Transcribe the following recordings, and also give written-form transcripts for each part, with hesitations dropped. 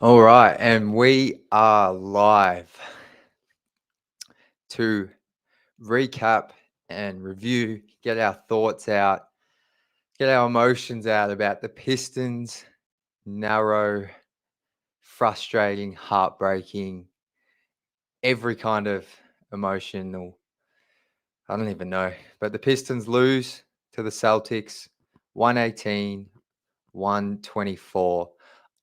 All right, and we are live to recap and review, get our thoughts out, get our emotions out about the Pistons' narrow, frustrating, heartbreaking, every kind of emotional. I don't even know, but the Pistons lose to the Celtics 118, 124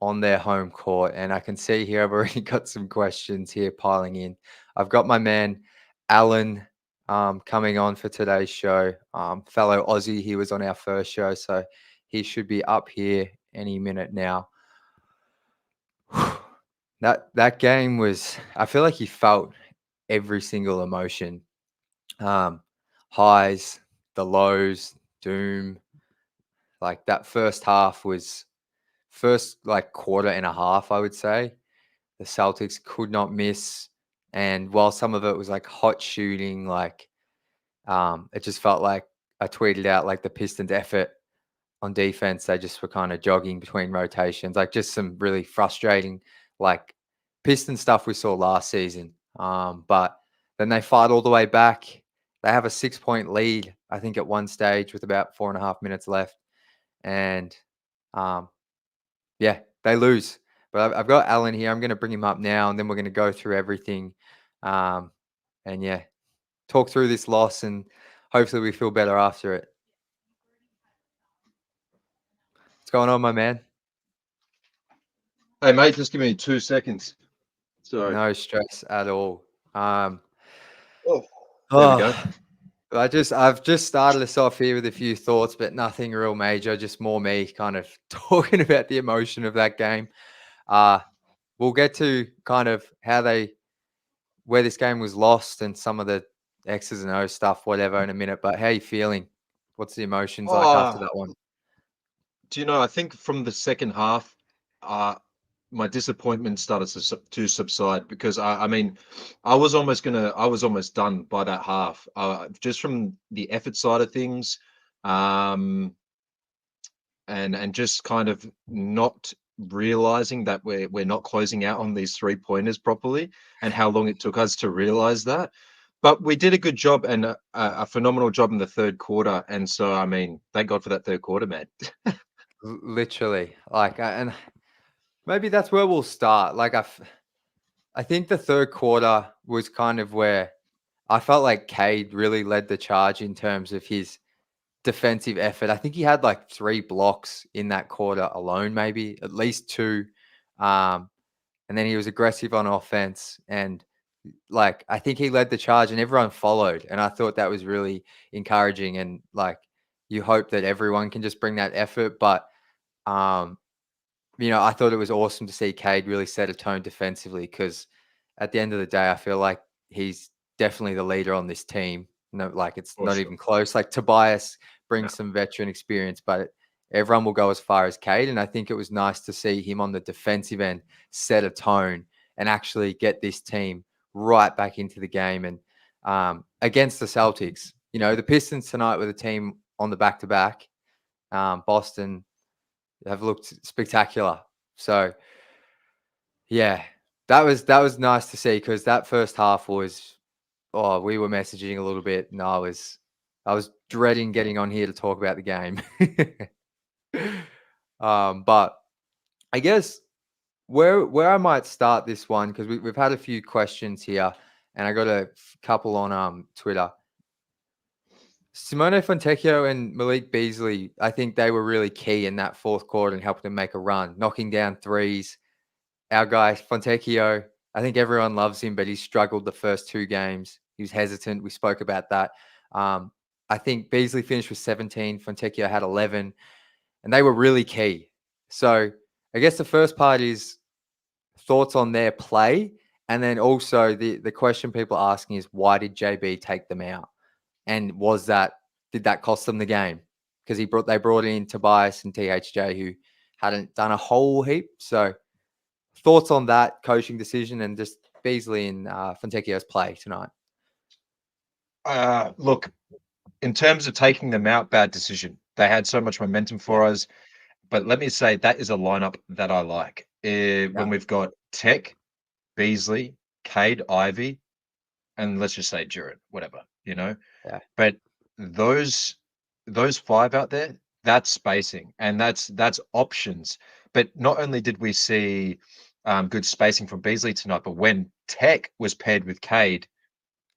on their home court. And I can see here I've already got some questions here piling in. I've got my man Alan coming on for today's show. Fellow Aussie, he was on our first show, so he should be up here any minute now. That game was, I feel like he felt every single emotion. Um, Highs, the lows, doom. Like that first half was first like quarter and a half, I would say. The Celtics could not miss. And while some of it was like hot shooting, like it just felt like I tweeted out like the Pistons effort on defense. They just were kind of jogging between rotations, like just some really frustrating, like Piston stuff we saw last season. But then they fight all the way back. They have a 6 point lead, I think, at one stage with about 4.5 minutes left. And um, yeah, they lose. But I've got Alan here. I'm going to bring him up now, and then we're going to go through everything. Um, and yeah, talk through this loss, and hopefully we feel better after it. What's going on, my man? Hey, mate, just give me 2 seconds. Sorry. No stress at all. Oh, there we go. Oh, I've just started us off here with a few thoughts, but nothing real major. Just more me kind of talking about the emotion of that game. Uh, we'll get to kind of where this game was lost and some of the X's and O's stuff, whatever, in a minute. But how you feeling? What's the emotions like after Oh, that one? do you know, I think from the second half, uh, my disappointment started to subside because I mean, I was almost done by that half. Just from the effort side of things, um, and just kind of not realizing that we're not closing out on these 3 pointers properly, and how long it took us to realize that. But we did a good job and a phenomenal job in the third quarter. And so, I mean, thank God for that third quarter, man. Literally, like, and maybe that's where we'll start. Like, I think the third quarter was kind of where I felt like Cade really led the charge in terms of his defensive effort. I think he had like 3 blocks in that quarter alone, maybe at least two. Um, and then he was aggressive on offense, and like I think he led the charge and everyone followed. And I thought that was really encouraging. And like you hope that everyone can just bring that effort. But um, I thought it was awesome to see Cade really set a tone defensively because at the end of the day, I feel like he's definitely the leader on this team. No, like it's For not sure. even close. Like Tobias Yeah, brings some veteran experience, but everyone will go as far as Cade. And I think it was nice to see him on the defensive end set a tone and actually get this team right back into the game. And against the Celtics, the Pistons tonight with a team on the back to back. Boston have looked spectacular. So yeah, that was nice to see because that first half was we were messaging a little bit and I was dreading getting on here to talk about the game. But I guess where I might start this one because we've had a few questions here and I got a couple on Twitter. Simone Fontecchio and Malik Beasley, I think they were really key in that fourth quarter and helped them make a run, knocking down threes. Our guy Fontecchio, I think everyone loves him, but he struggled the first 2 games. He was hesitant. We spoke about that. Um, I think Beasley finished with 17. Fontecchio had 11, and they were really key. So I guess the first part is thoughts on their play, and then also the question people are asking is why did JB take them out, and did that cost them the game? Because they brought in Tobias and THJ who hadn't done a whole heap. So thoughts on that coaching decision and just Beasley and Fontecchio's play tonight? Look, in terms of taking them out, bad decision. They had so much momentum for us. But let me say that is a lineup that I like. when we've got Tech, Beasley, Cade, Ivy, and let's just say Duran, whatever, you know. yeah, But those five out there, that's spacing and that's options. But not only did we see good spacing from Beasley tonight, but when Tech was paired with Cade,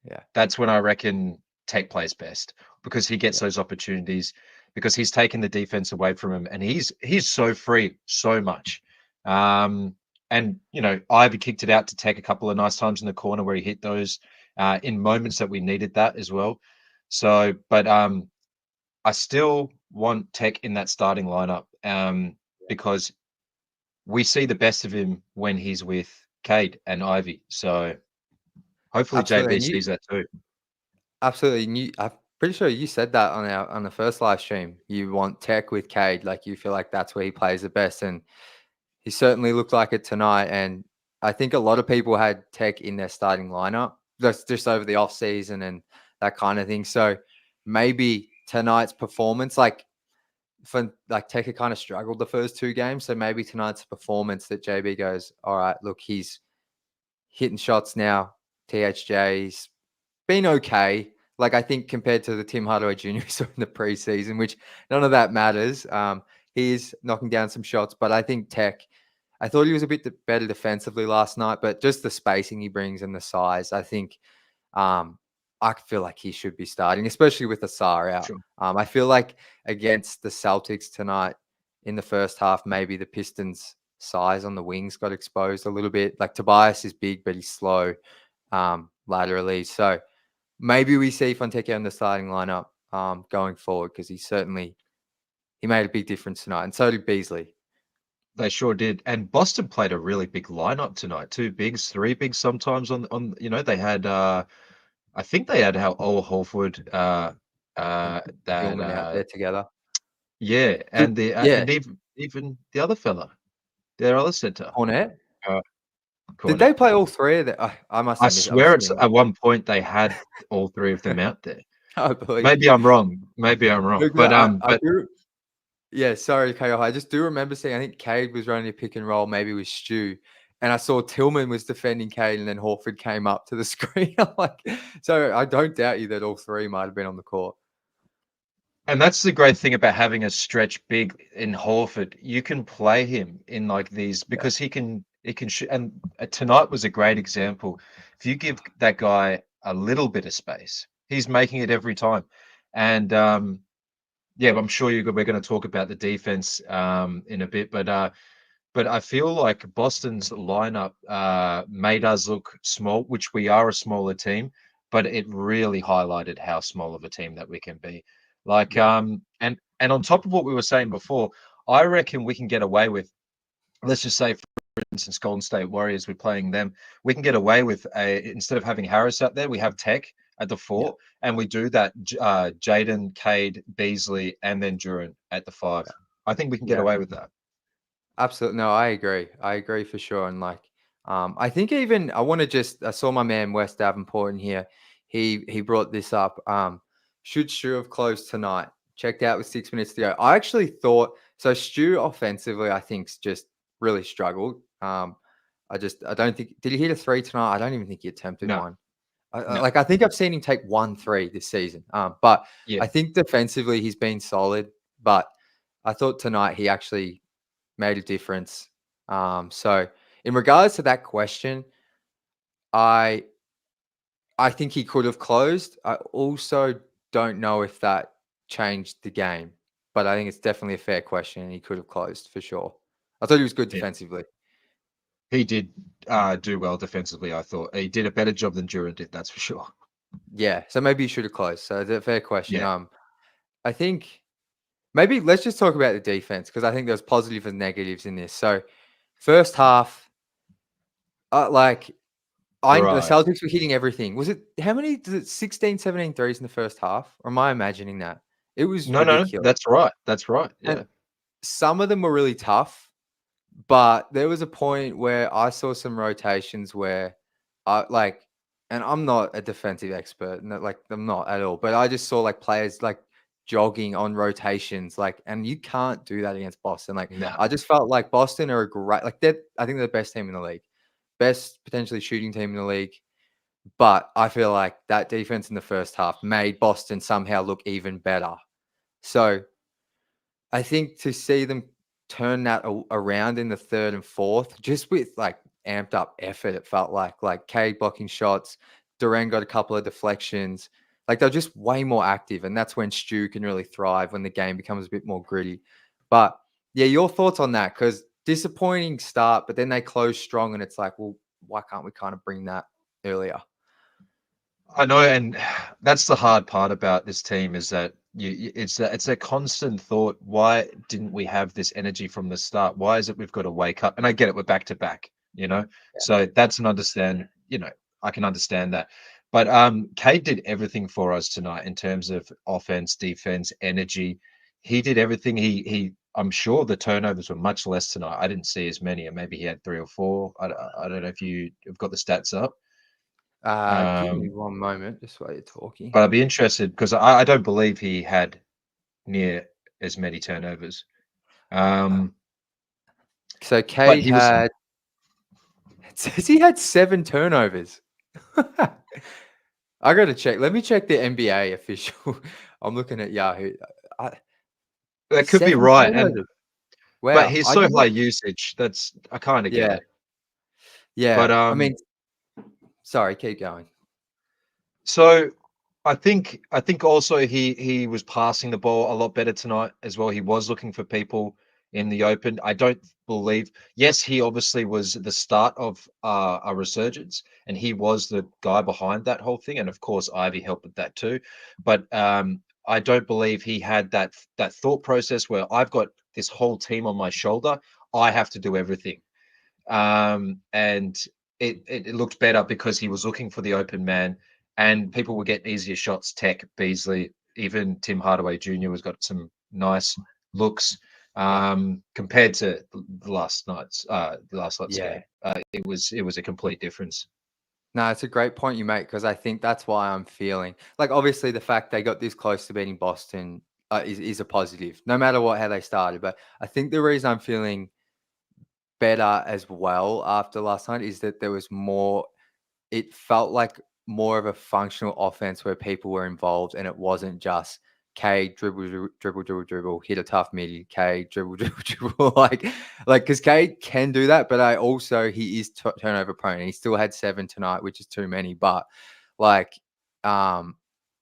yeah, that's when I reckon Tech plays best because he gets yeah, those opportunities because he's taken the defense away from him and he's so free so much. Um, and you know, Ivy kicked it out to Tech a couple of nice times in the corner where he hit those in moments that we needed that as well. So, but I still want Tech in that starting lineup because we see the best of him when he's with Cade and Ivy. So hopefully absolutely. JB And you sees that too. absolutely, and I'm pretty sure you said that on the first live stream. You want Tech with Cade, like you feel like that's where he plays the best, and he certainly looked like it tonight. And I think a lot of people had Tech in their starting lineup just over the off season and that kind of thing. So maybe tonight's performance, like for like Tech kind of struggled the first two games. So maybe tonight's performance that JB goes, all right, look, he's hitting shots now. THJ's been okay. Like I think compared to the Tim Hardaway Jr. we saw in the preseason, which none of that matters. He is knocking down some shots, but I think Tech. I thought he was a bit better defensively last night, but just the spacing he brings and the size, I think um, I feel like he should be starting, especially with Asar out. Sure. I feel like against the Celtics tonight in the first half, maybe the Pistons' size on the wings got exposed a little bit. Like Tobias is big, but he's slow laterally. So maybe we see Fontecchio in the starting lineup going forward because he made a big difference tonight, and so did Beasley. They sure did. And Boston played a really big lineup tonight. Two bigs, three bigs sometimes on you know, they had I think they had how Ola Horford And that Tillman out there together. yeah, Did and the yeah, and even the other fella, their other center, Cornet? uh Did they Cornet. play all three of them? I must I have missed. I swear must have it's been at one point they had all three of them out there. I believe Maybe you. I'm wrong. Maybe I'm wrong. Look, no, I But do. Yeah, sorry, KO. I just do remember seeing. I think Cade was running a pick and roll, maybe with Stu, and I saw Tillman was defending Cade, and then Horford came up to the screen. I'm like, so I don't doubt you that all three might have been on the court. and that's the great thing about having a stretch big in Horford. You can play him in like these Yeah, because he can shoot. And tonight was a great example. If you give that guy a little bit of space, he's making it every time. And yeah, I'm sure we're going to talk about the defense in a bit, but I feel like Boston's lineup made us look small, which we are a smaller team, but it really highlighted how small of a team that we can be. Like yeah, and on top of what we were saying before, I reckon we can get away with, let's just say for instance Golden State Warriors, we're playing them, we can get away with a, instead of having Harris out there, we have Tech at the yeah, four, and we do that Jaden, Cade, Beasley, and then Duran at the five. yeah, I think we can get yeah. away with that. Absolutely. No, I agree. I agree for sure. And like, I think even I want to just I saw my man Wes Davenport in here. He brought this up. Should Stu have closed tonight? Checked out with 6 minutes to go. I actually thought so. Stu offensively, I think's just really struggled. I don't think did he hit a three tonight? I don't even think he attempted No, one. no, Like I think I've seen him take 1 3 this season. But yeah. I think defensively he's been solid. But I thought tonight he actually made a difference. So in regards to that question, I I think he could have closed. I also don't know if that changed the game, but I think it's definitely a fair question, and he could have closed for sure. I thought he was good Yeah. defensively. He did do well defensively. I thought he did a better job than Duran did. That's for sure. Yeah, so maybe he should have closed. So it's a fair question. Yeah, I think maybe let's just talk about the defense because I think there's positives and negatives in this. So first half, like the right. Celtics were hitting everything. Was it how many did it 16, 17 threes in the first half? Or am I imagining that? It was No, no, ridiculous. that's right. That's right. And Yeah, some of them were really tough, but there was a point where I saw some rotations where I like and I'm not a defensive expert, like I'm not at all, but I just saw like players like jogging on rotations, like, and you can't do that against Boston. Like, No. I just felt like Boston are a great, like, I think they're the best team in the league, best potentially shooting team in the league. But I feel like that defense in the first half made Boston somehow look even better. So I think to see them turn that around in the third and fourth, just with like amped up effort, it felt like Cade blocking shots, Duran got a couple of deflections. Like they're just way more active, and that's when Stu can really thrive when the game becomes a bit more gritty. But yeah, your thoughts on that? Because disappointing start, but then they close strong, and it's like, well, why can't we kind of bring that earlier? I know, and that's the hard part about this team is that it's a constant thought. Why didn't we have this energy from the start? Why is it we've got to wake up? And I get it, we're back to back, So that's an understand, I can understand that. But Cade did everything for us tonight in terms of offense, defense, energy. He did everything. I'm sure the turnovers were much less tonight. I didn't see as many, and maybe he had 3 or 4. I don't know if you have got the stats up. Give me Um, one moment, just while you're talking. but I'd be interested because I don't believe he had near as many turnovers. Um, So but Cade he was had, it says he had 7 turnovers. I gotta check. Let me check the NBA official. I'm looking at Yahoo. I, that could be 7 right, turnovers. but Wow. he's I so did high not. usage. I kind of get Yeah. it. But Yeah. I mean, sorry, keep going. so I think also he was passing the ball a lot better tonight as well. He was looking for people in the open. I don't believe. Yes, he obviously was the start of a resurgence, and he was the guy behind that whole thing. And of course, Ivy helped with that too. But I don't believe he had that thought process where I've got this whole team on my shoulder. I have to do everything. And it looked better because he was looking for the open man, and people were getting easier shots. Tech, Beasley, even Tim Hardaway Jr. has got some nice looks Yeah. compared to the last night's Yeah. game. It was a complete difference. No, it's a great point you make because I think that's why I'm feeling like obviously the fact they got this close to beating Boston is a positive, no matter how they started. But I think the reason I'm feeling better as well after last night is that there was more, it felt like more of a functional offense where people were involved and it wasn't just K dribble, hit a tough midi, K dribble, dribble, like because K can do that, but he is turnover prone. He still had 7 tonight, which is too many. But like, um,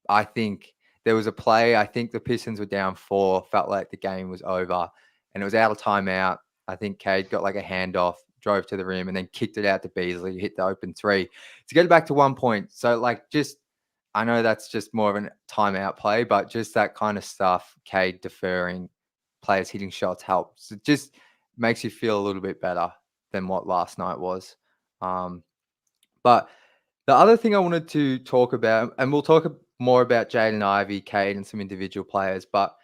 I think there was a play. I think the Pistons were down 4, felt like the game was over, and it was out of timeout. I think Cade got like a handoff, drove to the rim, and then kicked it out to Beasley, hit the open 3 to get it back to 1 point. So, like, just I know that's just more of a timeout play, but just that kind of stuff, Cade deferring, players hitting shots helps. It just makes you feel a little bit better than what last night was. But the other thing I wanted to talk about, and we'll talk more about Jaden Ivey, Cade, and some individual players, but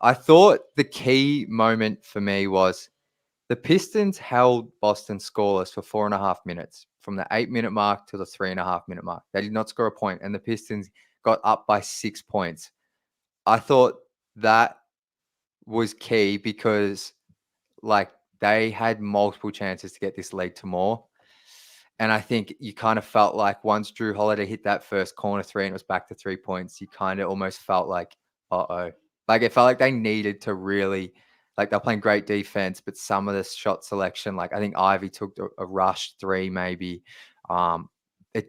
I thought the key moment for me was the Pistons held Boston scoreless for 4.5 minutes, from the 8-minute mark to the 3.5-minute mark. They did not score a point, and the Pistons got up by 6 points. I thought that was key because, like, they had multiple chances to get this lead to more. And I think you kind of felt like once Drew Holiday hit that first corner 3 and it was back to 3 points, you kind of almost felt like, uh-oh. Like it felt like they needed to really, like they're playing great defense, but some of the shot selection, like I think Ivy took a rush 3 maybe. Um, I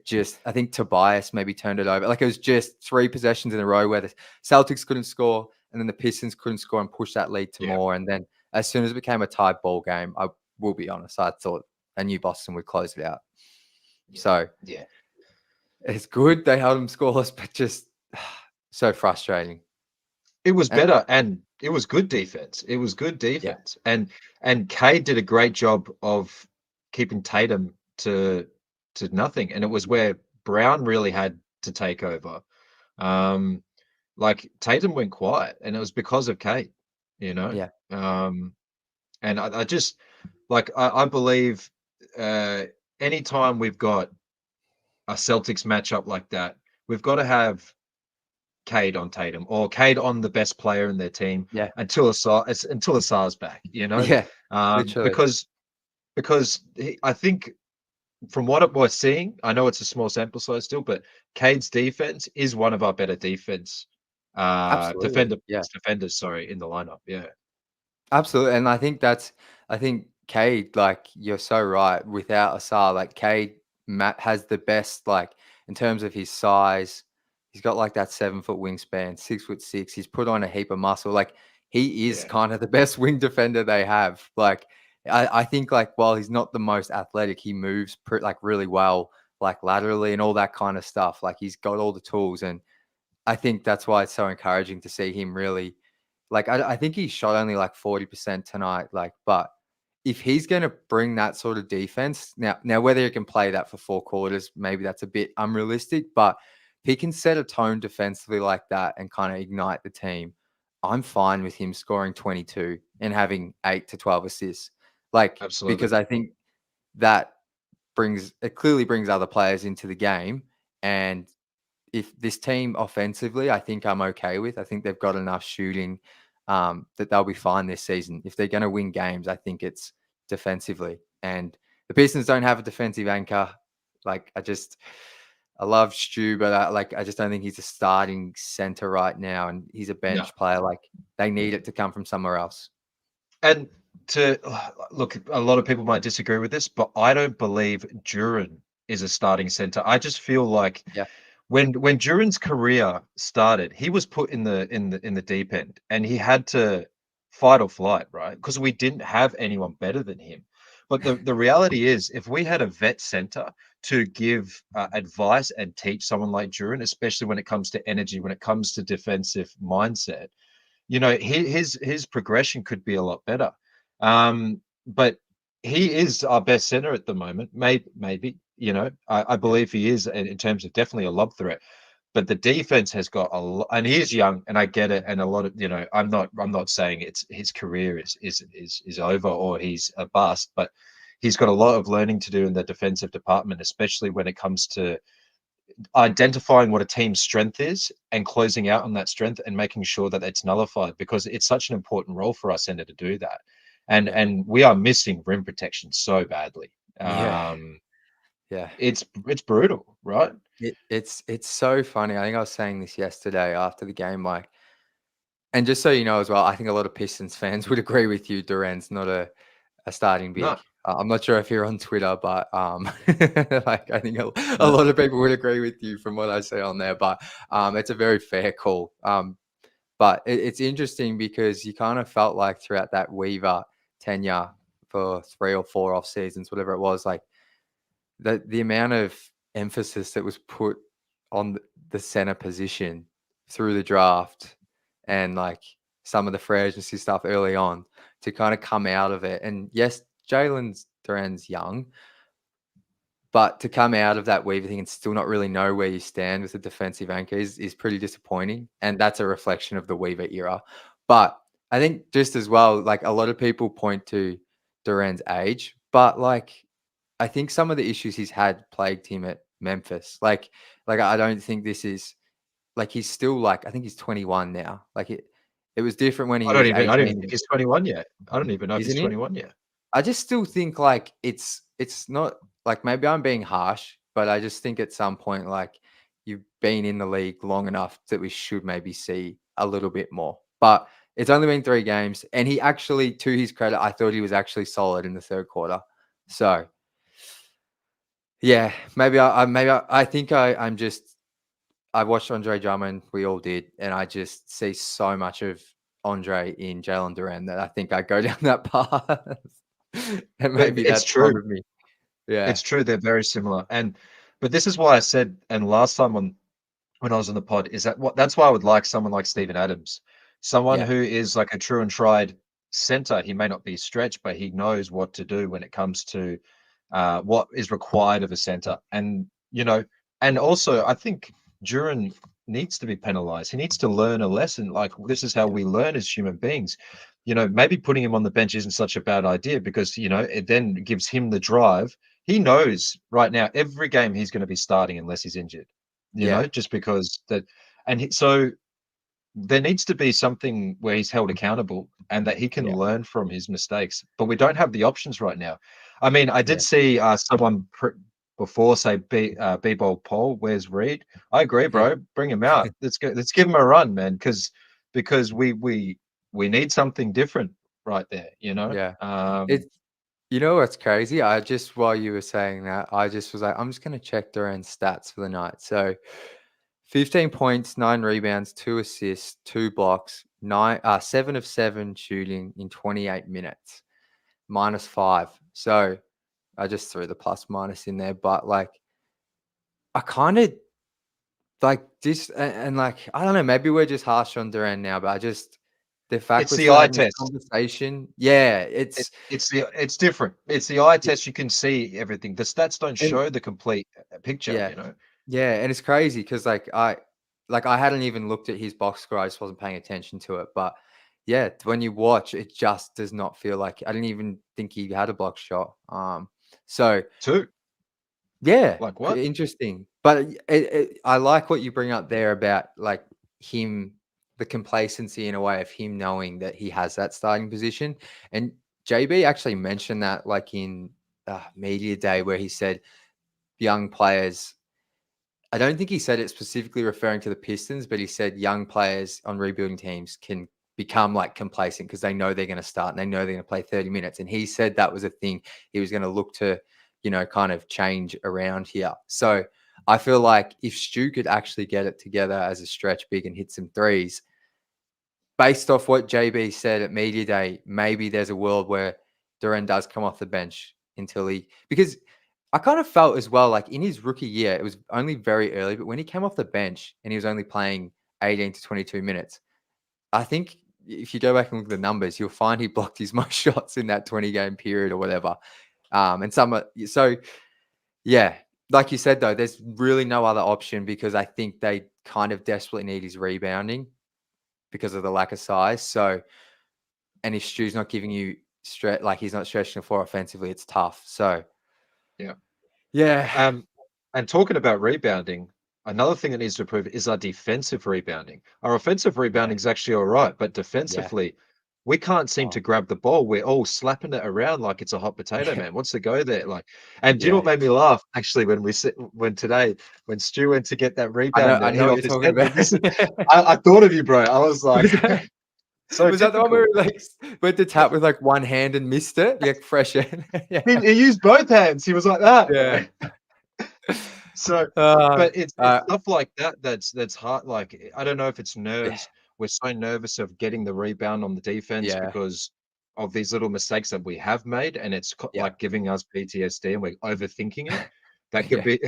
think Tobias maybe turned it over. Like it was just 3 possessions in a row where the Celtics couldn't score and then the Pistons couldn't score and push that lead to Yeah, more. And then as soon as it became a tied ball game, I will be honest, I thought I knew Boston would close it out. yeah, So yeah. it's good they held them scoreless, but just so frustrating. It was And better, and it was good defense. It was good yeah, defense, and Cade did a great job of keeping Tatum to nothing, and it was where Brown really had to take over. Um, like Tatum went quiet, and it was because of Cade, you know. yeah, Um, and I just like I believe anytime we've got a Celtics matchup like that, we've got to have Cade on Tatum or Cade on the best player in their team Yeah. until Asar's back, you know, Yeah. um, Literally. because I think from what we're seeing, I know it's a small sample size still, but Cade's defense is one of our better Absolutely. Yeah. defenders, sorry, in the lineup. Yeah, Absolutely, and I think Cade, like, you're so right. Without Asar, like, Cade has the best, like, in terms of his size, he's got, like, that 7-foot wingspan, 6'6". He's put on a heap of muscle. Like, he is yeah, kind of the best wing defender they have. Like, I think, like, while he's not the most athletic, he moves like, really well, like, laterally and all that kind of stuff. Like, he's got all the tools, and I think that's why it's so encouraging to see him really like, I think he shot only like 40% tonight, like, but if he's gonna bring that sort of defense now whether he can play that for 4 quarters, maybe that's a bit unrealistic, but if he can set a tone defensively like that and kinda ignite the team, I'm fine with him scoring 22 and having 8 to 12 assists. Like, absolutely. because I think that it clearly brings other players into the game, and if this team offensively, I think I'm okay with. I think they've got enough shooting that they'll be fine this season. If they're going to win games, I think it's defensively. And the Pistons don't have a defensive anchor. Like I love Stu, but I just don't think he's a starting center right now, and he's a No, bench player. Like they need it to come from somewhere else. and to look, a lot of people might disagree with this, but I don't believe Duran is a starting center. I just feel like Yeah, when Duran's career started, he was put in the deep end, and he had to fight or flight, right? Because we didn't have anyone better than him. But the reality is, if we had a vet center to give advice and teach someone like Duran, especially when it comes to energy, when it comes to defensive mindset, you know, his progression could be a lot better. But he is our best center at the moment. Maybe, you know, I yeah, believe he is in terms of definitely a lob threat. But the defense has got a lot, and he is young, and I get it. And a lot of, you know, I'm not saying it's his career is over or he's a bust, but he's got a lot of learning to do in the defensive department, especially when it comes to identifying what a team's strength is and closing out on that strength and making sure that it's nullified, because it's such an important role for our center to do that. And yeah, and we are missing rim protection so badly. yeah, yeah. It's brutal, right? It's so funny. I think I was saying this yesterday after the game, like, and just so you know as well, I think a lot of Pistons fans would agree with you. Durant's not a starting No, big. I'm not sure if you're on Twitter, but like I think a no. lot of people would agree with you from what I see on there. But it's a very fair call. But it's interesting because you kind of felt like throughout that Weaver tenure for 3 or 4 off seasons, whatever it was, like the amount of emphasis that was put on the center position through the draft and like some of the free agency stuff early on to kind of come out of it. And yes, Jalen Duran's young, but to come out of that Weaver thing and still not really know where you stand with a defensive anchor is pretty disappointing. And that's a reflection of the Weaver era. But I think just as well, like a lot of people point to Duran's age, but like I think some of the issues he's had plagued him at Memphis. Like I don't think this is like he's still like I think he's 21 now. Like it was different when he was I don't even 18, think he's 21 yet. I don't even know if he's isn't he? 21 yet. I just still think like it's not like maybe I'm being harsh, but I just think at some point like you've been in the league long enough that we should maybe see a little bit more. But it's only been 3 games, and he actually, to his credit, I thought he was actually solid in the third quarter. So yeah, I think I'm just I watched Andre Drummond, we all did, and I just see so much of Andre in Jalen Duran that I think I go down that path. And maybe It's that's true. wrong with me. Yeah, It's true. They're very similar. But this is why I said, and last time when I was on the pod, is that's why I would like someone like Steven Adams, someone yeah, who is like a true and tried center. He may not be stretched, but he knows what to do when it comes to what is required of a center. And you know, and also I think Duran needs to be penalized. He needs to learn a lesson. Like this is how yeah, we learn as human beings. You know, maybe putting him on the bench isn't such a bad idea because you know it then gives him the drive. He knows right now every game he's going to be starting unless he's injured. You yeah, know, just because that. So there needs to be something where he's held accountable and that he can Yeah, learn from his mistakes. But we don't have the options right now. I mean, I yeah, did see someone before say B-Ball Paul, where's Reed? I agree, yeah, bro. Bring him out. Let's go. Let's give him a run, man. Because we need something different right there. You know. yeah. It's You know what's crazy? I just while you were saying that, I just was like, I'm just gonna check Duran's stats for the night. So 15 points, 9 rebounds, 2 assists, 2 blocks, 7 of 7 shooting in 28 minutes, -5. So I just threw the plus minus in there, but like I kind of like this, and like I don't know, maybe we're just harsh on Duran now, but I just the fact it's we're the still eye having this test. conversation, yeah, it's It's different. It's the eye test. You can see everything. The stats don't and show the complete picture. yeah, You know. yeah, and it's crazy because I hadn't even looked at his box score. I just wasn't paying attention to it. But yeah, when you watch, it just does not feel like I didn't even think he had a block shot. So Two. yeah, Like what? interesting. But I like what you bring up there about like him, the complacency in a way of him knowing that he has that starting position. And JB actually mentioned that like in media day where he said young players. I don't think he said it specifically referring to the Pistons, but he said young players on rebuilding teams can become like complacent because they know they're going to start and they know they're going to play 30 minutes. And he said that was a thing he was going to look to, kind of change around here. So I feel like if Stu could actually get it together as a stretch big and hit some threes, based off what JB said at media day, maybe there's a world where Duran does come off the bench because I kind of felt as well, like in his rookie year, it was only very early, but when he came off the bench and he was only playing 18 to 22 minutes, I think if you go back and look at the numbers, you'll find he blocked his most shots in that 20-game period or whatever. So yeah, like you said though, there's really no other option because I think they kind of desperately need his rebounding because of the lack of size. So, and if Stu's not giving you like he's not stretching the floor offensively, it's tough. So, Yeah. yeah, Um, and talking about rebounding, another thing that needs to improve is our defensive rebounding. Our offensive yeah, rebounding is actually all right, but yeah. defensively, we can't seem Oh, to grab the ball. We're all slapping it around like it's a hot potato, yeah, man. What's the go there? Like, and do you know what yeah. made me laugh? Actually, when Stu went to get that rebound I that know hit what off you're his talking head, about. I thought of you, bro. I was like, was that so was that the one where typical. he like went to tap with like one hand and missed it? Yeah, fresh air. Yeah, He used both hands. He was like that, yeah. bro. So, Uh, but it's uh, stuff like that that's hard. Like I don't know if it's yeah, nerves. We're so nervous of getting the rebound on the defense yeah, because of these little mistakes that we have made, and it's yeah, like giving us PTSD, and we're overthinking it. That could yeah, be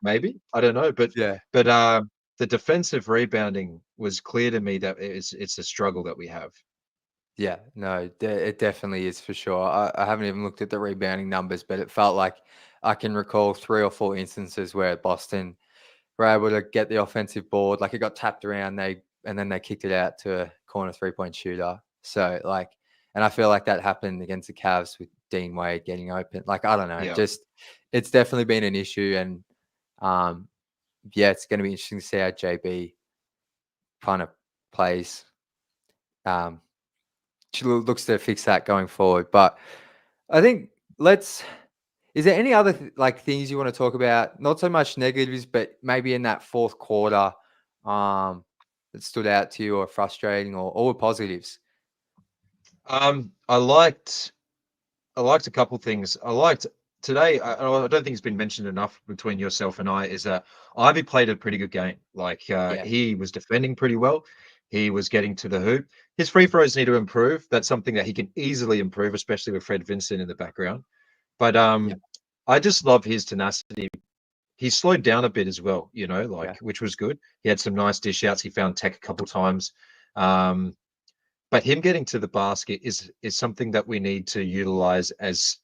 maybe I don't know, yeah. but the defensive rebounding was clear to me that it's a struggle that we have. Yeah, no, it definitely is for sure. I haven't even looked at the rebounding numbers, but it felt like I can recall 3 or 4 instances where Boston were able to get the offensive board. Like it got tapped around, and then they kicked it out to a corner 3-point shooter. So like, and I feel like that happened against the Cavs with Dean Wade getting open. Like I don't know, Yeah, just it's definitely been an issue, and um, yeah, it's going to be interesting to see how JB kind of plays. Um, she looks to fix that going forward. But I think let's. Is there any other like things you want to talk about? Not so much negatives, but maybe in that fourth quarter, um, that stood out to you or frustrating or positives. I liked. I liked a couple things. I liked today. I don't think it's been mentioned enough between yourself and I. Is that Ivy played a pretty good game. Like Yeah, he was defending pretty well. He was getting to the hoop. His free throws need to improve. That's something that he can easily improve, especially with Fred Vincent in the background. But yeah, I just love his tenacity. He slowed down a bit as well, yeah, like which was good. He had some nice dish outs. He found Tech a couple times. Um, but him getting to the basket is something that we need to utilize as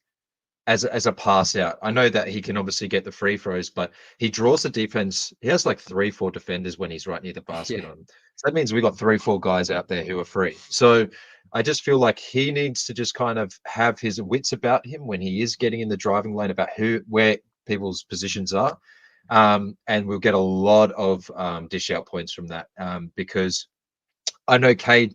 a pass out. I know that he can obviously get the free throws, but he draws the defense. He has like 3, 4 defenders when he's right near the basket yeah, on him. So that means we got 3, 4 guys out there who are free. So I just feel like he needs to just kind of have his wits about him when he is getting in the driving lane about where people's positions are. And we'll get a lot of dish out points from that, because I know Cade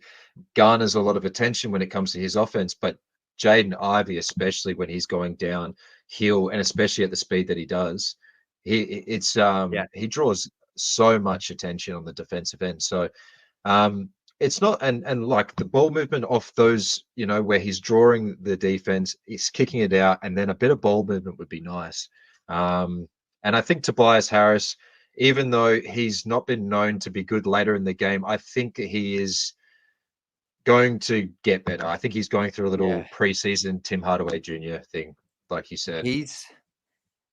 garners a lot of attention when it comes to his offense, but Jaden Ivey, especially when he's going downhill and especially at the speed that he does, Yeah, he draws so much attention on the defensive end. So um, it's not, and like the ball movement off those, where he's drawing the defense, he's kicking it out, and then a bit of ball movement would be nice. And I think Tobias Harris, even though he's not been known to be good later in the game, I think he is going to get better. I think he's going through a little yeah. preseason Tim Hardaway Jr. thing, like you said. He's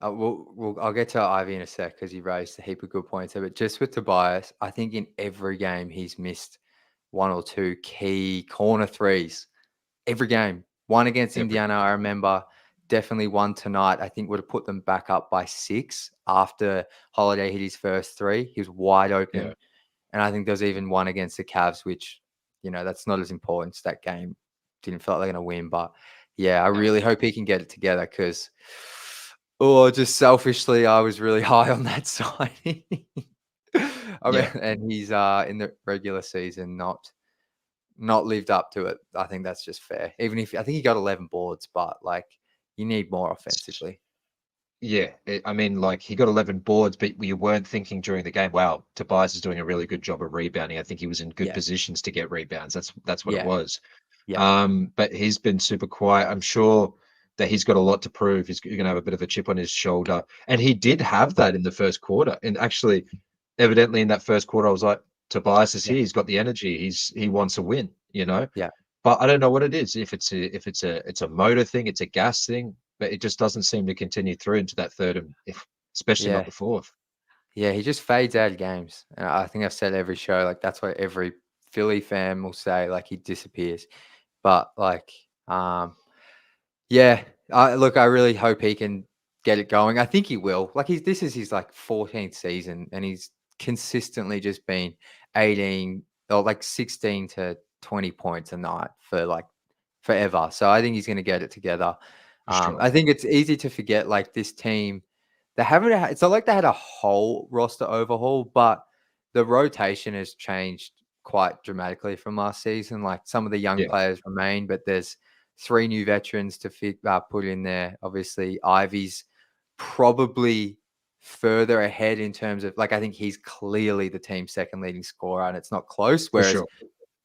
I'll get to Ivy in a sec because he raised a heap of good points there. But just with Tobias, I think in every game he's missed one or two key corner threes. Every game. One against Every Indiana, I remember. Definitely one tonight. I think would have put them back up by 6 after Holiday hit his first three. He was wide yeah, open. And I think there's even one against the Cavs, which, that's not as important. That game didn't feel like they're going to win. But yeah, I no, really hope he can get it together because, just selfishly, I was really high on that signing. I mean, yeah. and he's in the regular season not lived up to it. I think that's just fair. Even if I think he got 11 boards, but like you need more offensively. Yeah, I mean, like he got 11 boards, but you weren't thinking during the game, wow, Tobias is doing a really good job of rebounding. I think he was in good Yeah, positions to get rebounds. That's what it yeah, was. yeah, But he's been super quiet. I'm sure that he's got a lot to prove. He's going to have a bit of a chip on his shoulder, and he did have that in the first quarter. And actually, evidently, in that first quarter, I was like, Tobias is yeah, here. He's got the energy. He wants a win. yeah, But I don't know what it is. If it's a motor thing, it's a gas thing, but it just doesn't seem to continue through into that third, and if especially not yeah, the fourth. yeah. He just fades out of games. And I think I've said every show like that's what every Philly fan will say. Like he disappears. But like, yeah, look, I really hope he can get it going. I think he will. Like this is his like 14th season, and he's consistently just been 18 or like 16 to 20 points a night for like forever. So I think he's going to get it together. For sure. I think it's easy to forget like this team. They haven't. It's not like they had a whole roster overhaul, but the rotation has changed quite dramatically from last season. Like some of the young Yeah, players remain, but there's 3 new veterans to put in there. Obviously, Ivy's probably further ahead in terms of like I think he's clearly the team's second leading scorer, and it's not close. for Whereas sure.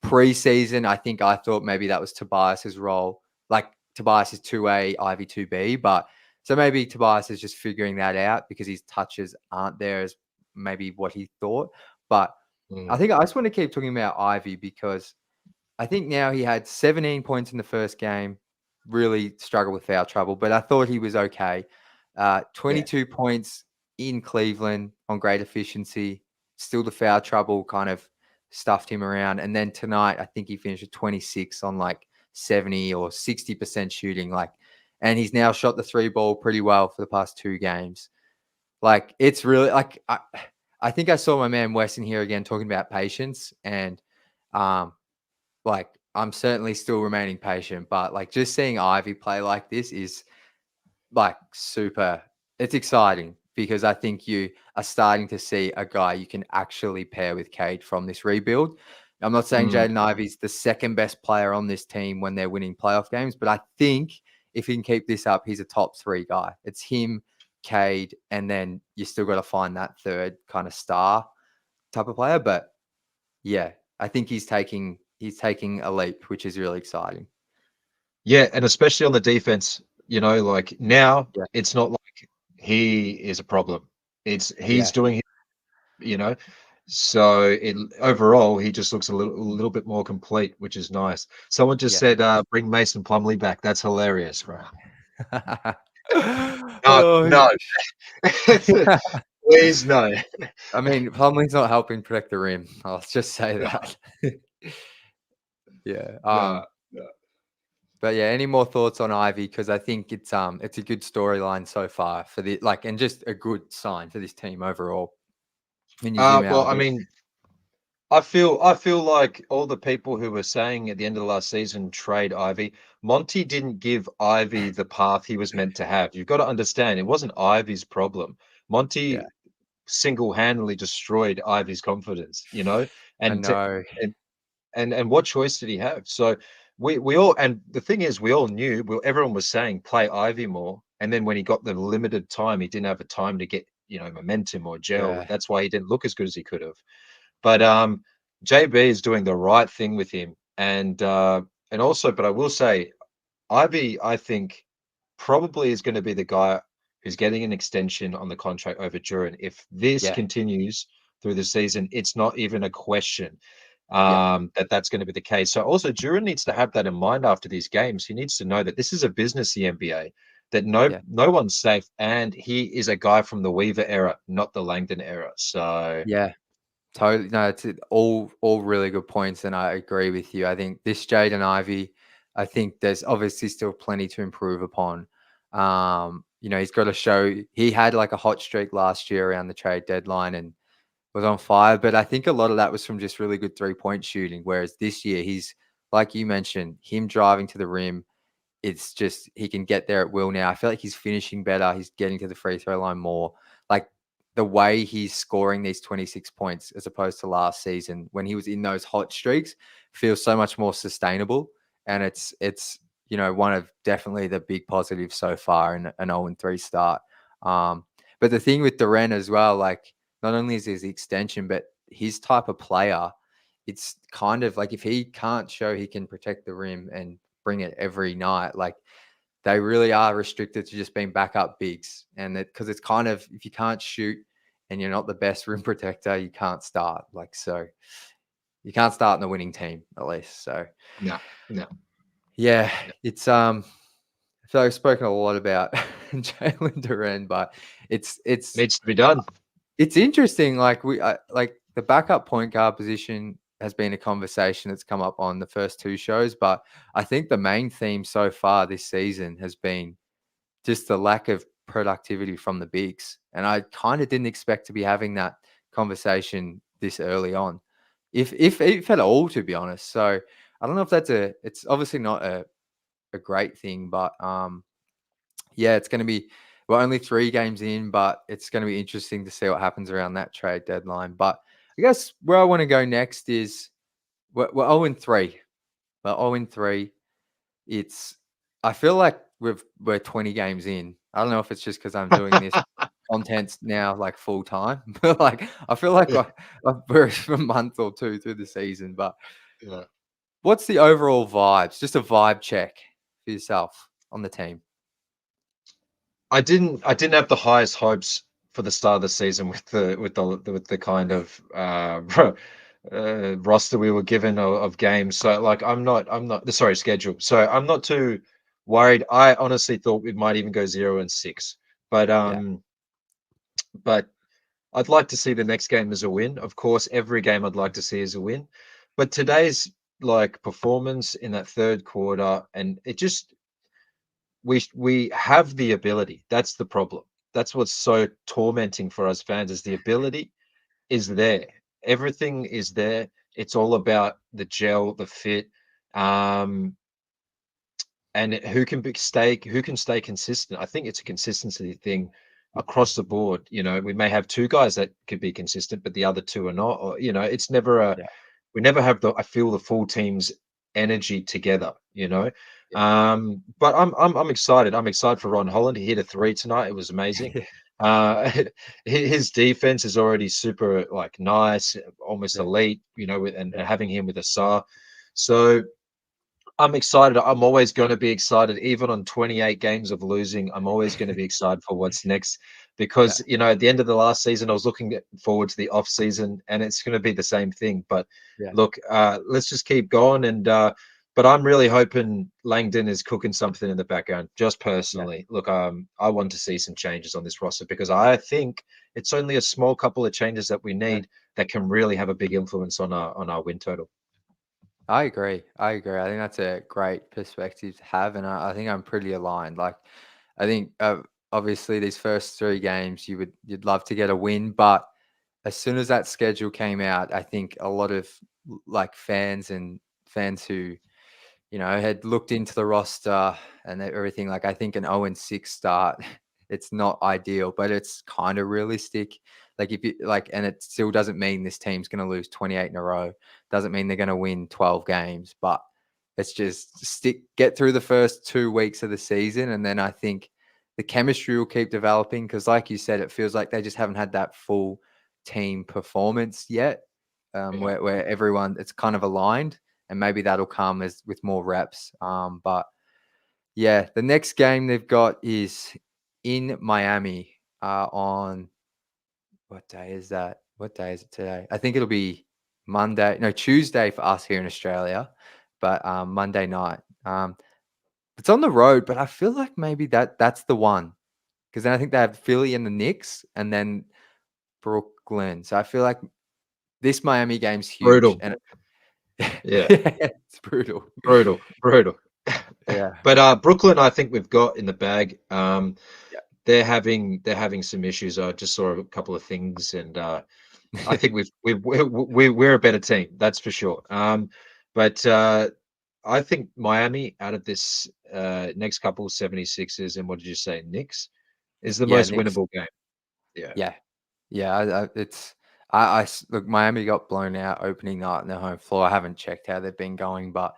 preseason, I thought maybe that was Tobias's role. Like Tobias is 2A, Ivy 2B, but so maybe Tobias is just figuring that out because his touches aren't there as maybe what he thought. But I Mm, think I just want to keep talking about Ivy because I think now he had 17 points in the first game, really struggled with foul trouble, but I thought he was okay. yeah. 22 points in Cleveland on great efficiency. Still the foul trouble kind of stuffed him around. And then tonight, I think he finished with 26 on like 70 or 60% shooting. And he's now shot the 3 ball pretty well for the past 2 games. Like, it's really like, I think I saw my man Weston here again talking about patience and, um, like I'm certainly still remaining patient, but like just seeing Ivy play like this is like super. It's exciting because I think you are starting to see a guy you can actually pair with Cade from this rebuild. I'm not saying Mm, Jaden Ivey's the second best player on this team when they're winning playoff games, but I think if he can keep this up, he's a top 3 guy. It's him, Cade, and then you still got to find that third kind of star type of player. But yeah, I think he's taking a leap, which is really exciting. yeah, and especially on the defense, like now Yeah, it's not like he is a problem. It's he's yeah, doing you know. So it overall, he just looks a little bit more complete, which is nice. Someone just yeah. said, "Bring Mason Plumlee back." That's hilarious, bro. No, Oh, no, please no. I mean, Plumlee's not helping protect the rim. I'll just say No, that. Yeah. no, no. But yeah, any more thoughts on Ivy? Because I think it's a good storyline so far for the and just a good sign for this team overall when you zoom out Well, a I bit. mean, I feel like all the people who were saying at the end of the last season trade Ivy, Monty didn't give Ivy the path he was meant to have. You've got to understand, it wasn't Ivy's problem. Monty Yeah. single-handedly destroyed Ivy's confidence, you know, I and to, know. and and what choice did he have? So we all, and the thing is, we all knew, everyone was saying play Ivy more, and then when he got the limited time, he didn't have a time to get, you know, momentum or gel. Yeah. That's why he didn't look as good as he could have. But JB is doing the right thing with him, and also, but I will say, Ivy, I think, probably is going to be the guy who's getting an extension on the contract over Duran. If this Yeah. continues through the season, it's not even a question Yeah. that that's going to be the case. So also, Duran needs to have that in mind after these games. He needs to know that this is a business, the NBA, that Yeah. no one's safe, and he is a guy from the Weaver era, not the Langdon era. So Yeah. Totally. No, it's all really good points, and I agree with you. I think this Jaden Ivey, I think there's obviously still plenty to improve upon. He's got to show he had like a hot streak last year around the trade deadline and was on fire, but I think a lot of that was from just really good 3-point shooting. Whereas this year, he's like you mentioned, him driving to the rim, it's just he can get there at will now. I feel like he's finishing better. He's getting to the free throw line more. Like the way he's scoring these 26 points as opposed to last season when he was in those hot streaks feels so much more sustainable. And it's one of definitely the big positives so far in an 0-3 start. But the thing with Duren as well, like not only is his extension, but his type of player, it's kind of like if he can't show he can protect the rim and bring it every night. Like they really are restricted to just being backup bigs, and because it's kind of if you can't shoot and you're not the best rim protector, you can't start. Like so, you can't start in the winning team at least. So no, no, yeah, no. it's So I've spoken a lot about Jalen Duren, but it's it's Needs to be done. it's interesting. Like like the backup point guard position has been a conversation that's come up on the first two shows, but I think the main theme so far this season has been just the lack of productivity from the bigs, and I kind of didn't expect to be having that conversation this early on, if at all, to be honest. So I don't know if it's obviously not a great thing, but yeah, it's going to be. We're only 3 games in, but it's going to be interesting to see what happens around that trade deadline. But I guess where I want to go next is we're 0-3. We're 0-3. It's I feel like we're 20 games in. I don't know if it's just because I'm doing this content now like full time, but like I feel like Yeah, we're a month or two through the season. But yeah. what's the overall vibes? Just a vibe check for yourself on the team. I didn't have the highest hopes for the start of the season with the kind of roster we were given of games. So like I'm not sorry, schedule. So I'm not too worried. I honestly thought we might even go 0-6. But Yeah, um but I'd like to see the next game as a win. Of course, every game I'd like to see as a win. But today's like performance in that third quarter, and it just we have the ability. That's the problem. That's what's so tormenting for us fans is the ability is there. Everything is there. It's all about the gel, the fit, um, and who can stay consistent. I think it's a consistency thing across the board. You know, we may have two guys that could be consistent, but the other two are not. Or you know, it's never a yeah, we never have I feel the full team's energy together, you know. yeah, But I'm excited. I'm excited for Ron Holland. He hit a three tonight. It was amazing. yeah, Uh, his defense is already super like nice, almost yeah, elite, you know, and yeah, having him with Asar. So I'm excited. I'm always going to be excited, even on 28 games of losing. I'm always going to be excited for what's next yeah, because, you know, at the end of the last season, I was looking forward to the off season and it's going to be the same thing. But yeah, look, let's just keep going. But I'm really hoping Langdon is cooking something in the background, just yeah, personally. Look, I want to see some changes on this roster because I think it's only a small couple of changes that we yeah. need that can really have a big influence on our win total. I agree. I agree. I think that's a great perspective to have, and I think I'm pretty aligned. Like, I think obviously these first 3 games you'd love to get a win, but as soon as that schedule came out, I think a lot of like fans who had looked into the roster and everything. Like, I think an 0-6 start, it's not ideal, but it's kind of realistic. Like if you like, and it still doesn't mean this team's going to lose 28 in a row. Doesn't mean they're going to win 12 games, but it's just get through the first 2 weeks of the season, and then I think the chemistry will keep developing because, like you said, it feels like they just haven't had that full team performance yet, Yeah. where everyone it's kind of aligned, and maybe that'll come as with more reps. But yeah, the next game they've got is in Miami on what day is that? What day is it today? I think it'll be Monday, no, Tuesday for us here in Australia, but Monday night. It's on the road, but I feel like maybe that's the one because then I think they have Philly and the Knicks, and then Brooklyn. So I feel like this Miami game's huge, Brutal. and Yeah. it's brutal. Brutal. Yeah, But Brooklyn, I think we've got in the bag. yeah, They're having some issues. I just saw a couple of things, and I think we're a better team. That's for sure. But I think Miami out of this next couple 76ers and what did you say, Knicks, is the yeah. most Knicks. winnable game. Yeah. Yeah, yeah. It's look. Miami got blown out opening night on their home floor. I haven't checked how they've been going, but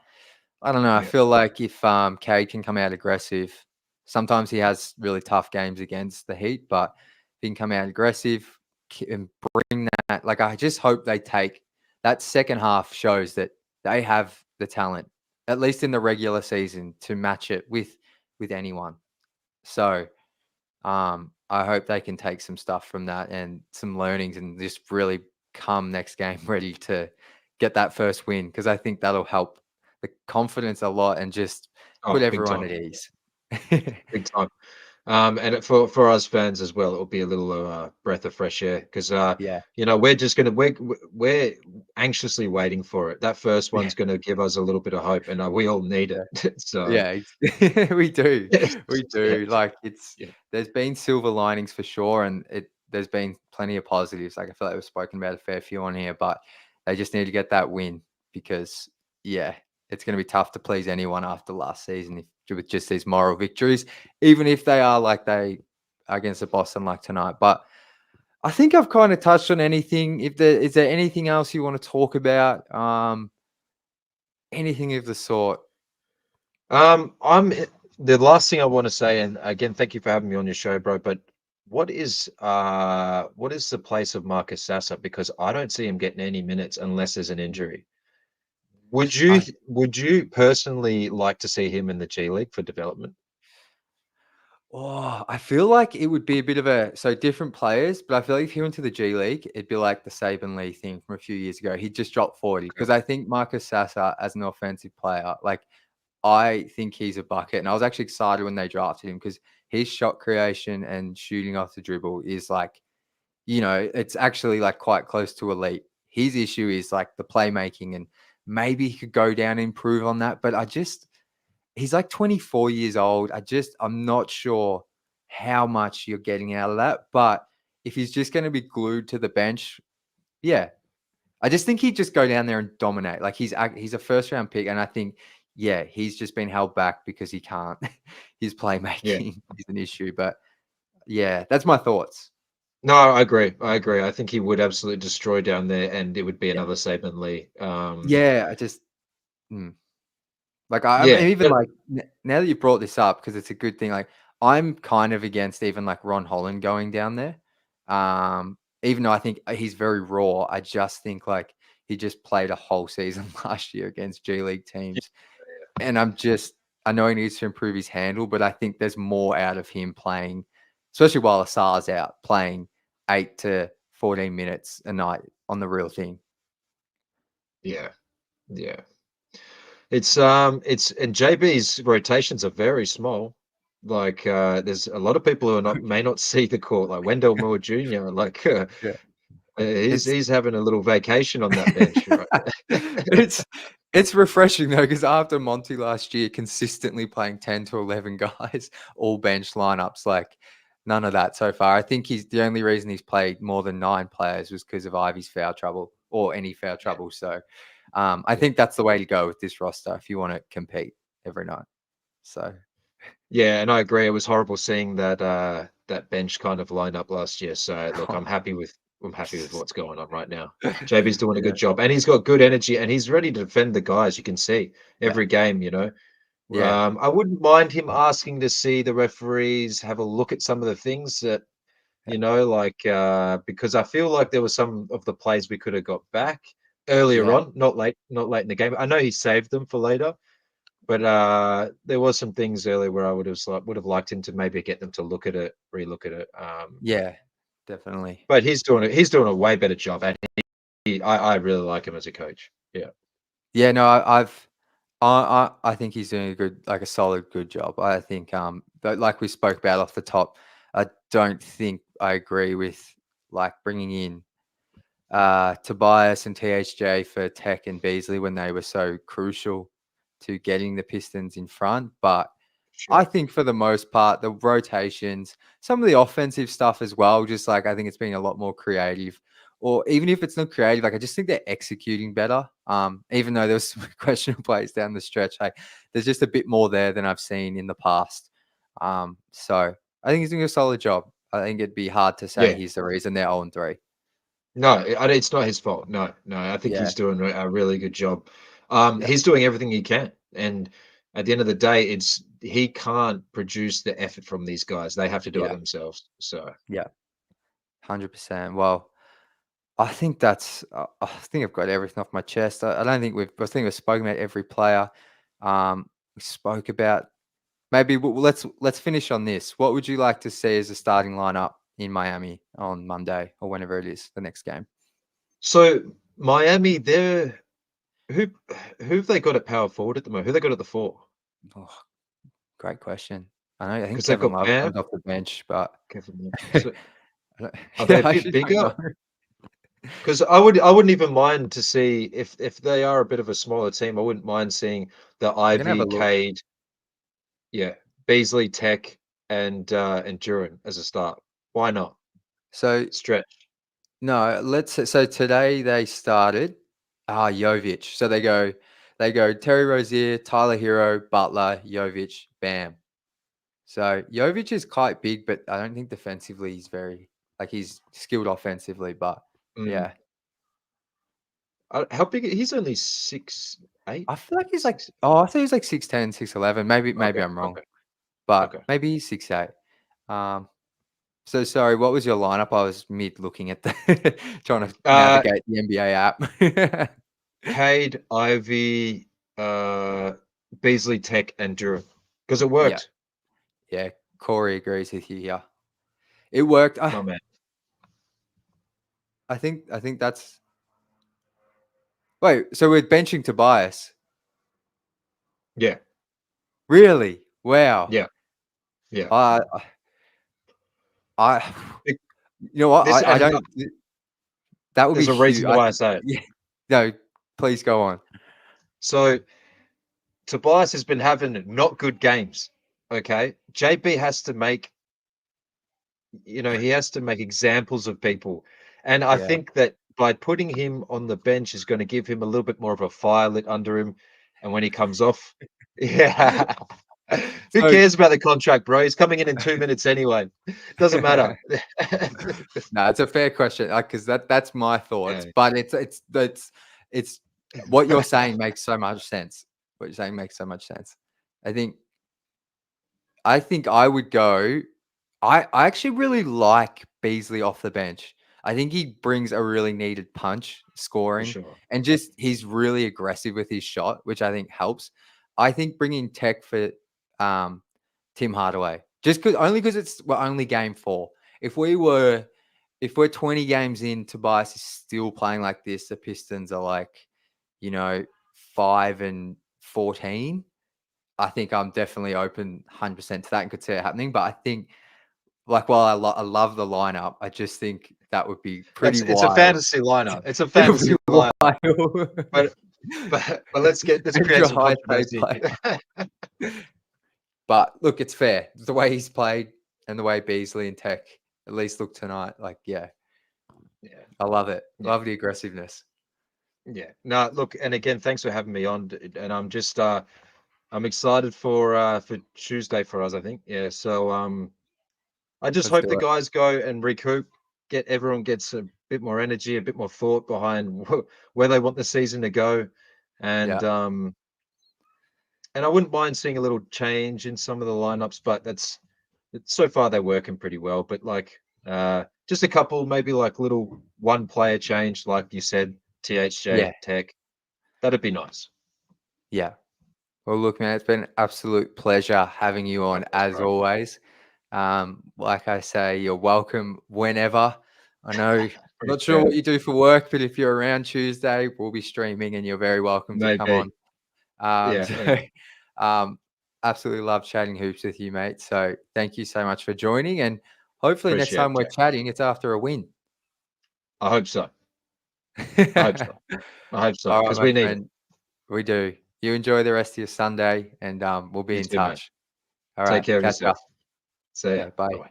I don't know. I Yeah. feel like if Cade can come out aggressive, sometimes he has really tough games against the Heat, but if he can come out aggressive and bring that, like I just hope they take that second half shows that they have the talent, at least in the regular season, to match it with anyone. So I hope they can take some stuff from that and some learnings and just really come next game ready to get that first win because I think that'll help the confidence a lot and just put Oh, big everyone time. at ease. Big time. For us fans as well, it'll be a little breath of fresh air because Yeah, we're just gonna we're anxiously waiting for it. That first yeah, one's gonna give us a little bit of hope, and we all need yeah, it. So yeah. We do, we yeah, do. Like yeah, there's been silver linings for sure, and there's been plenty of positives. Like I feel like we've spoken about a fair few on here, but they just need to get that win because yeah, it's going to be tough to please anyone after last season if with just these moral victories, even if they are like they against the Boston like tonight. But I think I've kind of touched on anything. If there is there anything else you want to talk about, anything of the sort. I'm the last thing I want to say, and again, thank you for having me on your show, bro. But what is the place of Marcus Sasser? Because I don't see him getting any minutes unless there's an injury. I Would you personally like to see him in the G League for development? I feel like it would be a bit of a so different players, but I feel like if he went to the G League, it'd be like the Saban Lee thing from a few years ago. He'd just drop 40 Okay. because I think Marcus Sasser as an offensive player, like I think he's a bucket. And I was actually excited when they drafted him because his shot creation and shooting off the dribble is like, it's actually like quite close to elite. His issue is like the playmaking and maybe he could go down and improve on that. But he's like 24 years old. I'm not sure how much you're getting out of that. But if he's just going to be glued to the bench, yeah, I just think he'd just go down there and dominate. Like he's a first round pick, and I think yeah, he's just been held back because he can't. His Yeah. playmaking is an issue, but yeah, that's my thoughts. No, I agree. I agree. I think he would absolutely destroy down there, and it would be Yeah, another Saban Lee. yeah. Mm. Like I'm Yeah, even but like now that you brought this up because it's a good thing. Like I'm kind of against even like Ron Holland going down there. Even though I think he's very raw, I just think like he just played a whole season last year against G League yeah, teams. And I know he needs to improve his handle, but I think there's more out of him playing, especially while Asar's out, playing 8 to 14 minutes a night on the real thing. yeah, yeah. It's and JB's rotations are very small. Like there's a lot of people who are not may not see the court, like Wendell Moore Jr. Like Yeah. he's It's he's having a little vacation on that bench, right? it's it's refreshing though, because after Monty last year consistently playing 10 to 11 guys, all bench lineups, like none of that so far. I think he's the only reason he's played more than 9 players was because of Ivy's foul trouble or any foul Yeah, trouble. So I yeah. think that's the way to go with this roster if you want to compete every night. So Yeah, and I agree. It was horrible seeing that that bench kind of line up last year. So look, I'm happy with I'm happy with what's going on right now. JB's doing a Yeah, good job, and he's got good energy, and he's ready to defend the guys. You can see yeah, every game, you know. yeah, I wouldn't mind him asking to see the referees have a look at some of the things that, yeah, like, because I feel like there were some of the plays we could have got back earlier yeah, on, not late in the game. I know he saved them for later, but there was some things earlier where I would have liked him to maybe get them to look at it, relook at it. yeah, definitely. But he's doing a way better job, and I really like him as a coach. Yeah, Yeah, no, I think he's doing a good, like a solid, good job. I think, but like we spoke about off the top, I don't think I agree with like bringing in Tobias and THJ for Tech and Beasley when they were so crucial to getting the Pistons in front. But I sure. think for the most part, the rotations, some of the offensive stuff as well, just like I think it's been a lot more creative. Or even if it's not creative, like I just think they're executing better. Even though there's some questionable plays down the stretch, like there's just a bit more there than I've seen in the past. So I think he's doing a solid job. I think it'd be hard to say Yeah. he's the reason they're 0-3. No, it's not his fault. No, no, I think Yeah, he's doing a really good job. yeah, He's doing everything he can, and at the end of the day, he can't produce the effort from these guys. They have to do it yeah, themselves. So yeah, 100%. Well, I think I think I've got everything off my chest. I don't think I think we've spoken about every player. We spoke about maybe let's finish on this. What would you like to see as a starting lineup in Miami on Monday or whenever it is the next game? so Miami, who who have they got at power forward at the moment? Who they got at the four? Oh, great question. I know. I think Because they've Kevin got Love Bam, comes off the bench, but Kevin Love. I So don't- are they yeah, a I bit actually don't bigger? know. Because I wouldn't even mind to see if they are a bit of a smaller team. I wouldn't mind seeing the I'm gonna have a Ivy, look. Cade, yeah, Beasley, Tech, and Duran as a start. Why not? So Stretch. no, so today they started Jovic. So they go Terry Rozier, Tyler Hero, Butler, Jovic, Bam. So Jovic is quite big, but I don't think defensively he's very like he's skilled offensively, but Mm. yeah. How big? He's only 6'8", I feel like he's like 6. I thought he's like 6'10", 6'11". Maybe Okay, I'm wrong, okay, but okay. maybe he's 6'8". Um so sorry, what was your lineup? I was mid looking at the trying to Uh, navigate the NBA app. Cade, Ivy, uh, Beasley, Tech, and Duran. Because it Yeah. worked, Yeah, Corey agrees with you here. It worked. my man. I think that's wait. So we're benching Tobias. Yeah, Really? Wow. yeah, yeah. I I It- you know what? This I and don't. That would be there's a huge. reason why I say it. Yeah. No, please go on. So Tobias has been having not good games. Okay, JB has to make he has to make examples of people, and I Yeah. think that by putting him on the bench is going to give him a little bit more of a fire lit under him, and when he comes off, yeah. Who So cares about the contract, bro? He's coming in 2 minutes anyway. Doesn't matter. no, it's a fair question. Because that's my thoughts, Yeah. but it's what you're saying makes so much sense. What you're saying makes so much sense. I think I think I would go. I actually really like Beasley off the bench. I think he brings a really needed punch, For scoring, sure. and just he's really aggressive with his shot, which I think helps. I think bringing Tech for um, Tim Hardaway, just because we're only game 4. If we were if we're 20 games in, Tobias is still playing like this. The Pistons are like, 5-14. I think I'm definitely open 100% to that and could see it happening. But I think, like, while I love the lineup, I just think that would be pretty It's a wild. fantasy lineup. It's a It would be fantasy lineup. wild. But but let's And create your some highest paid controversy. player. But look, it's fair. The way he's played and the way Beasley and Tech at least look tonight, like, yeah, Yeah. I love it. Yeah. Love the aggressiveness. Yeah. No, look, and again, thanks for having me on. And I'm excited for Tuesday for us, I think. Yeah. So I just Let's hope the do it. guys go and recoup, everyone gets bit more energy, a bit more thought behind where they want the season to go, Yeah. and I wouldn't mind seeing a little change in some of the lineups, but so far they're working pretty well. But like just a couple, maybe like little one player change, like you said, Yeah. THJ Tech. That'd be nice. Yeah. Well, look, man, it's been an absolute pleasure having you on Likewise, as bro. always. Like I say, you're welcome whenever. I know, not sure Appreciate what it. you do for work, but if you're around Tuesday, we'll be streaming and you're very welcome to come on. Maybe. Yeah, So, maybe. um, absolutely love chatting hoops with you, mate. So, thank you so much for joining. And hopefully, next Appreciate time it, we're Jack. chatting, it's after a win. I hope so. I hope so. I hope so, All right, because my we need it. friend. We do. You enjoy the rest of your Sunday, and we'll be You in too, mate. touch. All Take right. care of Catch up. yourself. See ya. Okay. Bye. Bye-bye.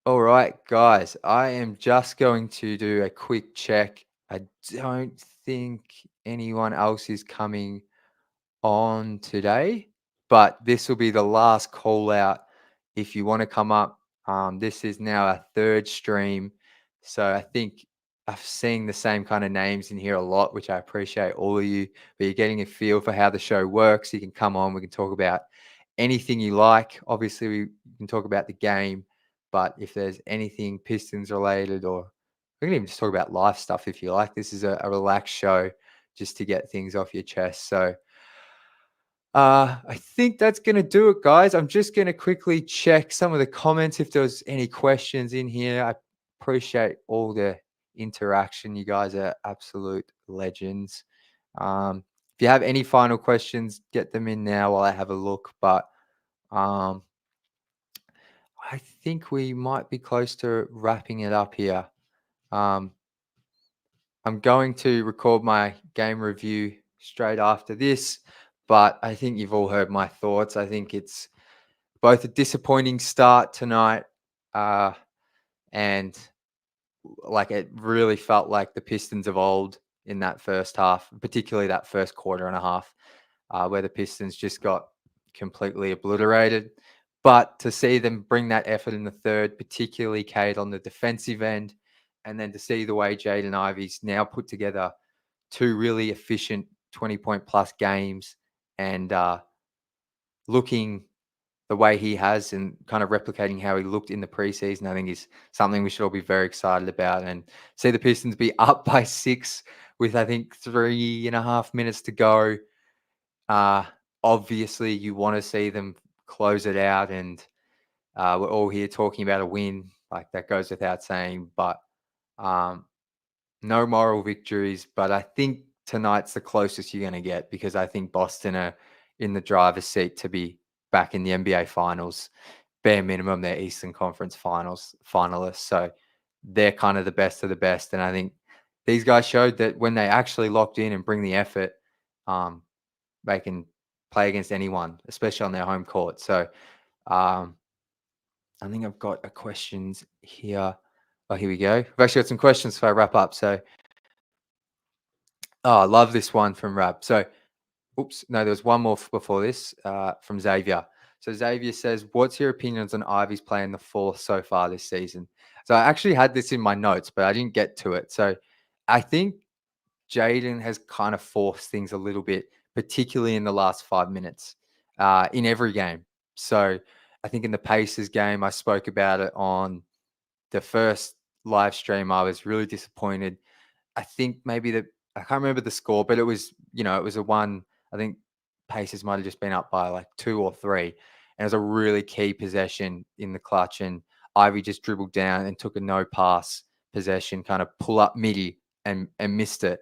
All right, guys. I am just going to do a quick check. I don't think anyone else is coming on today, but this will be the last call out. If you want to come up, this is now our third stream. So I think I've seen the same kind of names in here a lot, which I appreciate all of you. But you're getting a feel for how the show works. You can come on. We can talk about anything you like. Obviously, we can talk about the game, but if there's anything Pistons related, or we can even just talk about life stuff if you like. This is a relaxed show just to get things off your chest. So I think that's going to do it, guys. I'm just going to quickly check some of the comments if there's any questions in here. I appreciate all the interaction. You guys are absolute legends. If you have any final questions, get them in now while I have a look. But um, I think we might be close to wrapping it up here. Um, I'm going to record my game review straight after this, but I think you've all heard my thoughts. I think it's both a disappointing start tonight, uh, and like it really felt like the Pistons of old in that first half, particularly that first quarter and a half, where the Pistons just got completely obliterated. But to see them bring that effort in the third, particularly Cade on the defensive end, and then to see the way Jaden Ivey's now put together two really efficient 20-point plus games and looking the way he has and kind of replicating how he looked in the preseason, I think is something we should all be very excited about. And see the Pistons be up by 6 with, I think, 3.5 minutes to go. Uh, Obviously, you want to see them close it out. And we're all here talking about a win. Like that goes without saying. But um, no moral victories, but I think tonight's the closest you're going to get because I think Boston are in the driver's seat to be back in the NBA Finals. Bare minimum, they're Eastern Conference Finals finalists, so they're kind of the best of the best. And I think these guys showed that when they actually locked in and bring the effort, um, they can play against anyone, especially on their home court. So um, I think I've got a questions here. Oh, here we go. I've actually got some questions before I wrap up. So oh, I love this one from Rab. So, oops, no, there was one more before this from Xavier. So Xavier says, "What's your opinions on Ivy's play in the fourth so far this season?" So I actually had this in my notes, but I didn't get to it. So I think Jaden has kind of forced things a little bit, particularly in the last 5 minutes in every game. So I think in the Pacers game, I spoke about it on the first live stream. I was really disappointed. I think maybe I can't remember the score, but it was, it was a one. I think Pacers might have just been up by like 2 or 3. And it was a really key possession in the clutch. And Ivy just dribbled down and took a no pass possession, kind of pull up midi and missed it.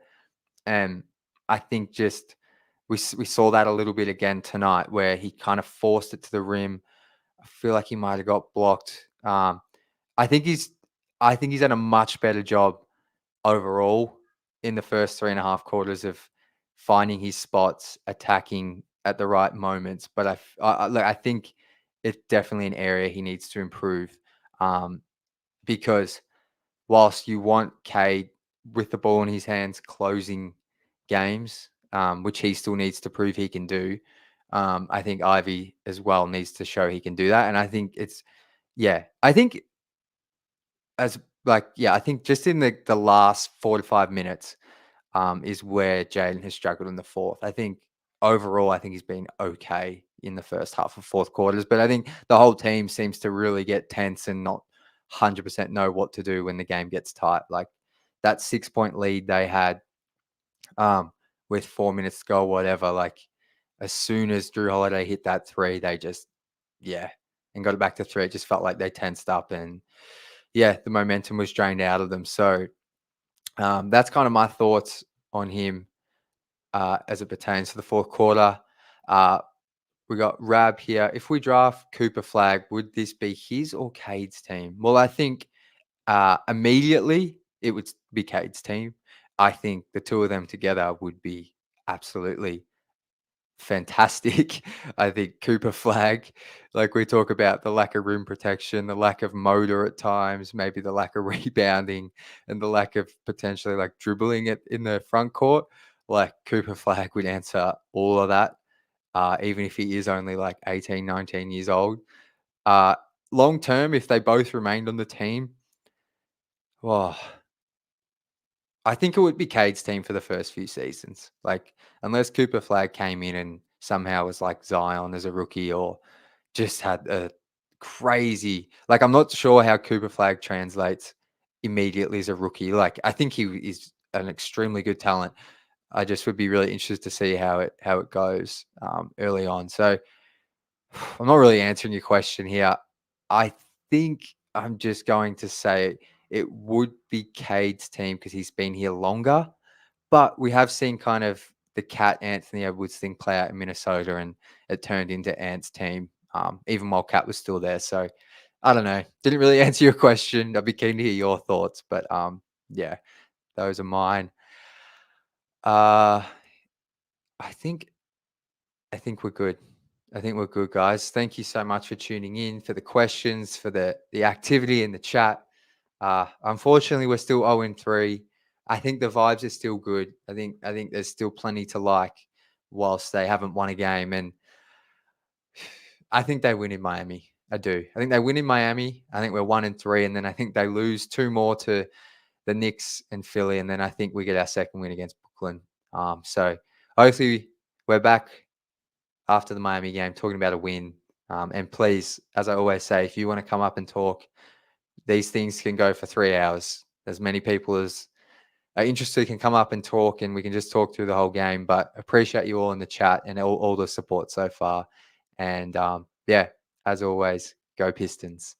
And I think just we saw that a little bit again tonight where he kind of forced it to the rim. I feel like he might have got blocked. I think he's I think he's done a much better job overall in the first 3.5 quarters of finding his spots, attacking at the right moments. But look, I think it's definitely an area he needs to improve because whilst you want Cade with the ball in his hands closing games, which he still needs to prove he can do, I think Ivy as well needs to show he can do that. And I think I think as like, yeah, I think just in the last 4 to 5 minutes, is where Jaden has struggled in the fourth. I think overall, I think he's been okay in the first half of fourth quarters, but I think the whole team seems to really get tense and not 100% know what to do when the game gets tight. Like that 6 point lead they had, um, with 4 minutes to go, whatever. Like as soon as Drew Holiday hit that three, they just, yeah, and got it back to three. It just felt like they tensed up and, yeah, the momentum was drained out of them. So that's kind of my thoughts on him as it pertains to the fourth quarter. Uh, we got Rab here. If we draft Cooper Flag, would this be his or Cade's team? Well, I think immediately it would be Cade's team. I think the two of them together would be absolutely fantastic. I think Cooper Flag, like we talk about the lack of rim protection, the lack of motor at times, maybe the lack of rebounding, and the lack of potentially like dribbling it in the front court. Like Cooper Flag would answer all of that, even if he is only like 18, 19 years old. Uh, Long term, if they both remained on the team, oh, I think it would be Cade's team for the first few seasons. Like, unless Cooper Flag came in and somehow was like Zion as a rookie or just had a crazy, like, I'm not sure how Cooper Flag translates immediately as a rookie. Like, I think he is an extremely good talent. I just would be really interested to see how it goes early on. So I'm not really answering your question here. I think I'm just going to say it would be Cade's team because he's been here longer. But we have seen kind of the Cat Anthony Edwards thing play out in Minnesota, and it turned into Ant's team, even while Cat was still there. So I don't know. Didn't really answer your question. I'd be keen to hear your thoughts, but yeah, those are mine. Uh, I think I think we're good. I think we're good, guys. Thank you so much for tuning in, for the questions, for the activity in the chat. Unfortunately, we're still 0-3. I think the vibes are still good. I think there's still plenty to like, whilst they haven't won a game. And I think they win in Miami. I do. I think they win in Miami. I think we're 1-3, and then I think they lose two more to the Knicks and Philly, and then I think we get our second win against Brooklyn. So hopefully we're back after the Miami game talking about a win. And please, as I always say, if you want to come up and talk, these things can go for 3 hours. As many people as are interested can come up and talk, and we can just talk through the whole game. But appreciate you all in the chat and all the support so far. And yeah, as always, go Pistons.